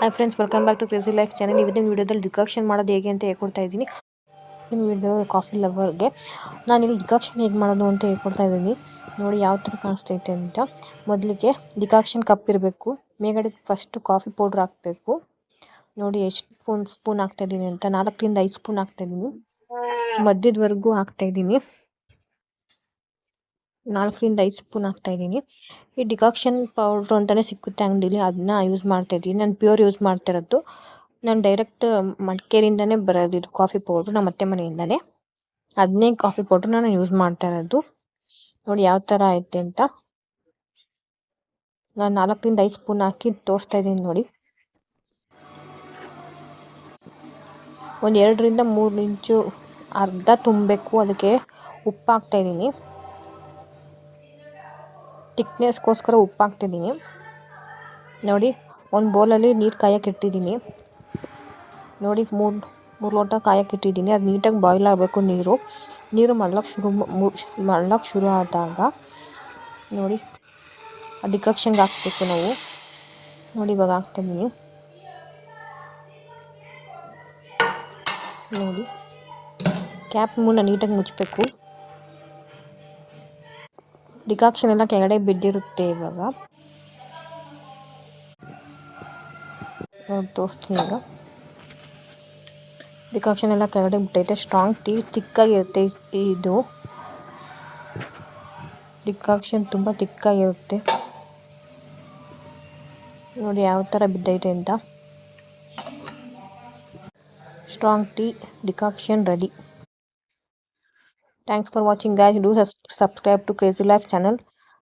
Hi friends, welcome back to crazy life channel. ಇವತ್ತಿನ ವಿಡಿಯೋದಲ್ಲಿ decoction ಮಾಡೋದು ಹೇಗೆ ಅಂತ ಹೇಳ್ಕೊಡ್ತಾ ಇದ್ದೀನಿ. ನಿಮ್ಮ ವಿಡಿಯೋ ಕಾಫಿ ಲವರ್ಗೆ ನಾನು ಇಲ್ಲಿ ಡಿಕಾಕ್ಷನ್ ಹೇಗೆ ಮಾಡೋದು ಅಂತ ಹೇಳ್ಕೊಡ್ತಾ ಇದ್ದೀನಿ. ನೋಡಿ ಯಾವ ಥರ ಕಾಣಿಸ್ತೈತೆ ಅಂತ. ಮೊದಲಿಗೆ ಡಿಕಾಕ್ಷನ್ ಕಪ್ ಇರಬೇಕು. ಮೇಲ್ಗಡೆ ಫಸ್ಟು ಕಾಫಿ ಪೌಡ್ರ್ ಹಾಕಬೇಕು. ನೋಡಿ ಎಷ್ಟು ಸ್ಪೂನ್ ಹಾಕ್ತಾಯಿದ್ದೀನಿ ಅಂತ. 4 ರಿಂದ 5 ಸ್ಪೂನ್ ಹಾಕ್ತಾಯಿದ್ದೀನಿ. ಮಧ್ಯದವರೆಗೂ ಹಾಕ್ತಾಯಿದ್ದೀನಿ. 4 ರಿಂದ 5 ಸ್ಪೂನ್ ಹಾಕ್ತಾಯಿದ್ದೀನಿ. ಈ ಡಿಕಾಕ್ಷನ್ ಪೌಡ್ರ್ ಅಂತಲೇ ಸಿಕ್ಕುತ್ತೆ ಅಂಗಡೀಲಿ, ಅದನ್ನ ಯೂಸ್ ಮಾಡ್ತಾಯಿದ್ದೀನಿ. ನಾನು ಪ್ಯೂರ್ ಯೂಸ್ ಮಾಡ್ತಿರೋದು. ನಾನು ಡೈರೆಕ್ಟ್ ಮಡಿಕೇರಿಯಿಂದನೇ ಬರೋದು ಇದು ಕಾಫಿ ಪೌಡ್ರು, ನಮ್ಮ ಅತ್ತೆ ಮನೆಯಿಂದನೇ. ಅದನ್ನೇ ಕಾಫಿ ಪೌಡ್ರ್ ನಾನು ಯೂಸ್ ಮಾಡ್ತಾ ಇರೋದು. ನೋಡಿ ಯಾವ ಥರ ಐತೆ ಅಂತ. ನಾನು 4 ರಿಂದ 5 ಸ್ಪೂನ್ ಹಾಕಿ ತೋರಿಸ್ತಾ ಇದ್ದೀನಿ ನೋಡಿ. ಒಂದು 2 ರಿಂದ 3 ಇಂಚು ಅರ್ಧ ತುಂಬಬೇಕು. ಅದಕ್ಕೆ ಉಪ್ಪು ಹಾಕ್ತಾಯಿದ್ದೀನಿ. ತಿಕ್ನೆಸ್ಗೋಸ್ಕರ ಉಪ್ಪು ಹಾಕ್ತಿದ್ದೀನಿ. ನೋಡಿ ಒಂದು ಬೌಲಲ್ಲಿ ನೀರು ಕಾಯಕ್ಕೆ ಇಟ್ಟಿದ್ದೀನಿ. ನೋಡಿ 3 ಲೋಟ ಕಾಯಕ್ಕೆ ಇಟ್ಟಿದ್ದೀನಿ. ಅದು ನೀಟಾಗಿ ಬಾಯ್ಲ್ ಆಗಬೇಕು. ನೀರು ಮಳ್ಳಕ್ಕೆ ಶುರು ಆದಾಗ ನೋಡಿ ಆ ಡಿಕಾಕ್ಷನ್ಗೆ ಹಾಕ್ಬೇಕು ನಾವು. ನೋಡಿ ಇವಾಗ ಹಾಕ್ತಿದ್ದೀನಿ. ನೋಡಿ ಕ್ಯಾಪ್ ಮುನ್ನ ನೀಟಾಗಿ ಮುಚ್ಚಬೇಕು. ಡಿಕಾಕ್ಷನ್ ಎಲ್ಲ ಕೆಳಗಡೆ ಬಿದ್ದಿರುತ್ತೆ. ಇವಾಗ ನೋಡಿ ತೋರಿಸ್ತೀನಿ. ಈಗ ಡಿಕಾಕ್ಷನ್ ಎಲ್ಲ ಕೆಳಗಡೆ ಬಿಟ್ಟೈತೆ. Strong tea ತಿಕ್ಕಾಗಿರುತ್ತೆ. ಇದು ಡಿಕಾಕ್ಷನ್ ತುಂಬ ತಿಕ್ಕಾಗಿರುತ್ತೆ. ನೋಡಿ ಯಾವ ಥರ ಬಿದ್ದೈತೆ ಅಂತ. Strong tea decoction ready. Thanks for watching guys. Do subscribe to Crazy Life channel.